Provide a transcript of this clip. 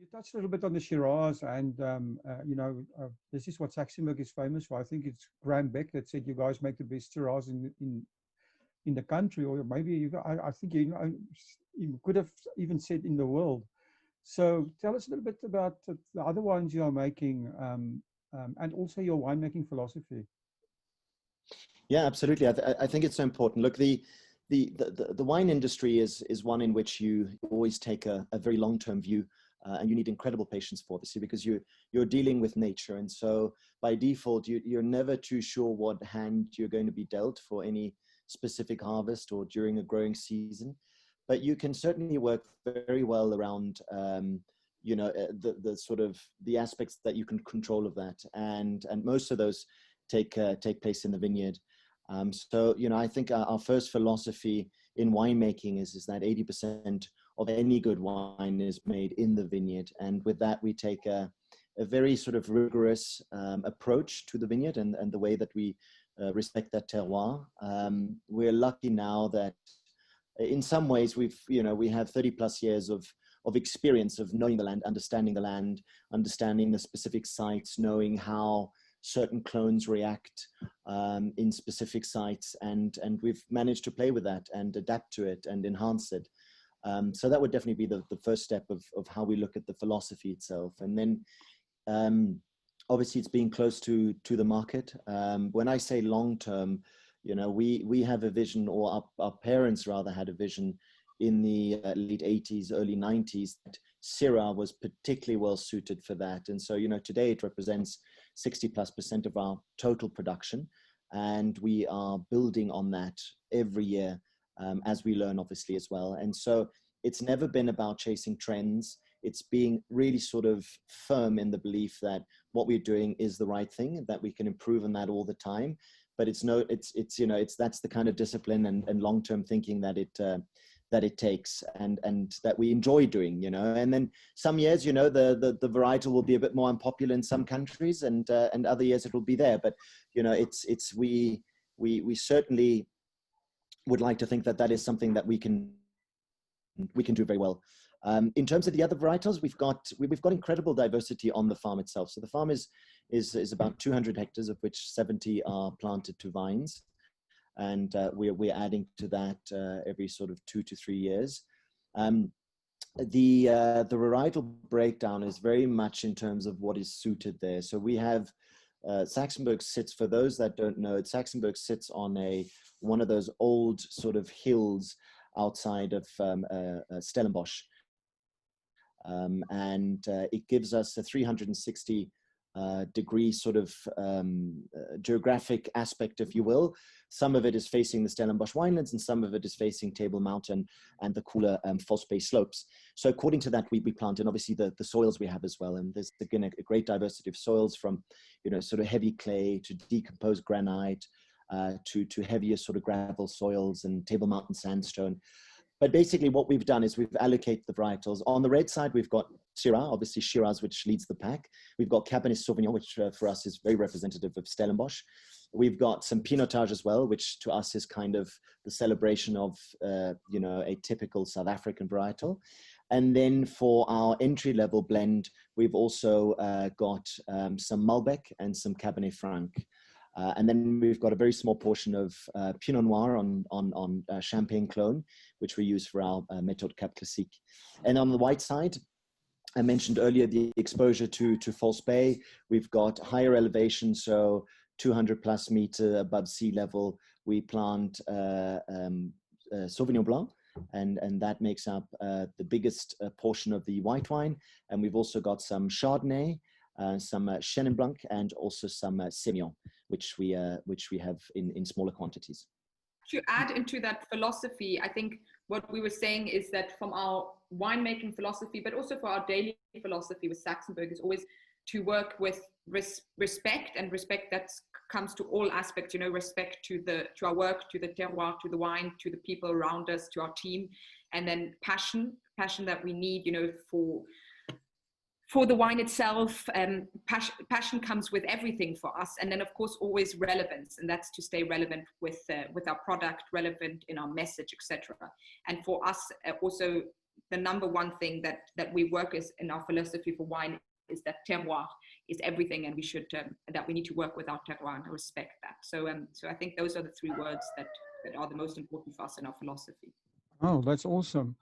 You touched a little bit on the Shiraz, and this is what Saxenburg is famous for. I think it's Graham Beck that said you guys make the best Shiraz in the country, or maybe I think you could have even said in the world. So tell us a little bit about the other wines you are making, and also your winemaking philosophy. Yeah, absolutely. I think it's so important. Look, the wine industry is one in which you always take a very long-term view, and you need incredible patience for this, because you're dealing with nature, and so by default you're never too sure what hand you're going to be dealt for any specific harvest or during a growing season. But you can certainly work very well around the sort of the aspects that you can control of that, and most of those take place in the vineyard. So I think our first philosophy in winemaking is that 80% of any good wine is made in the vineyard, and with that we take a very sort of rigorous approach to the vineyard and the way that we respect that terroir. We're lucky now that in some ways we have 30 plus years of experience of knowing the land, understanding the specific sites, knowing how certain clones react in specific sites, and we've managed to play with that and adapt to it and enhance it. So that would definitely be the first step of how we look at the philosophy itself. And then obviously it's being close to the market. When I say long term, we have a vision, or our parents rather had a vision in the late 80s, early 90s, that Syrah was particularly well suited for that. And so, today it represents 60+% of our total production, and we are building on that every year as we learn, obviously, as well. And so it's never been about chasing trends. It's being really sort of firm in the belief that what we're doing is the right thing, that we can improve on that all the time. But that's the kind of discipline and long-term thinking that it takes, and that we enjoy doing, and then some years, the varietal will be a bit more unpopular in some countries, and other years it will be there. But, we certainly would like to think that is something that we can do very well. In terms of the other varietals, we've got incredible diversity on the farm itself. So the farm is about 200 hectares, of which 70 are planted to vines. And we're adding to that every sort of 2 to 3 years. The varietal breakdown is very much in terms of what is suited there. So we have Saxenburg sits, for those that don't know it, Saxenburg sits on one of those old sort of hills outside of Stellenbosch, and it gives us a 360 degree sort of geographic aspect, if you will. Some of it is facing the Stellenbosch Winelands, and some of it is facing Table Mountain and the cooler False Bay slopes. So according to that, we plant, and obviously the soils we have as well. And there's again a great diversity of soils, from sort of heavy clay to decomposed granite to heavier sort of gravel soils and Table Mountain sandstone. But basically what we've done is we've allocated the varietals. On the red side, we've got Syrah, obviously Shiraz, which leads the pack. We've got Cabernet Sauvignon, which for us is very representative of Stellenbosch. We've got some Pinotage as well, which to us is kind of the celebration of, a typical South African varietal. And then for our entry-level blend, we've also got some Malbec and some Cabernet Franc. And then we've got a very small portion of Pinot Noir on Champagne clone, which we use for our Méthode Cap Classique. And on the white side, I mentioned earlier the exposure to False Bay. We've got higher elevation, so 200 plus meter above sea level. We plant Sauvignon Blanc, and that makes up the biggest portion of the white wine. And we've also got some Chardonnay, some Chenin Blanc, and also some Semillon, which we have in smaller quantities. To add into that philosophy, I think what we were saying is that from our winemaking philosophy, but also for our daily philosophy with Saxenburg, is always to work with respect, and respect that comes to all aspects, respect to our work, to the terroir, to the wine, to the people around us, to our team, and then passion that we need, for the wine itself. Passion comes with everything for us, and then of course always relevance, and that's to stay relevant with our product, relevant in our message, etc. And for us also the number one thing that we work is in our philosophy for wine is that terroir is everything, and we should that we need to work with our terroir and respect that. So so I think those are the three words that are the most important for us in our philosophy. Oh, that's awesome.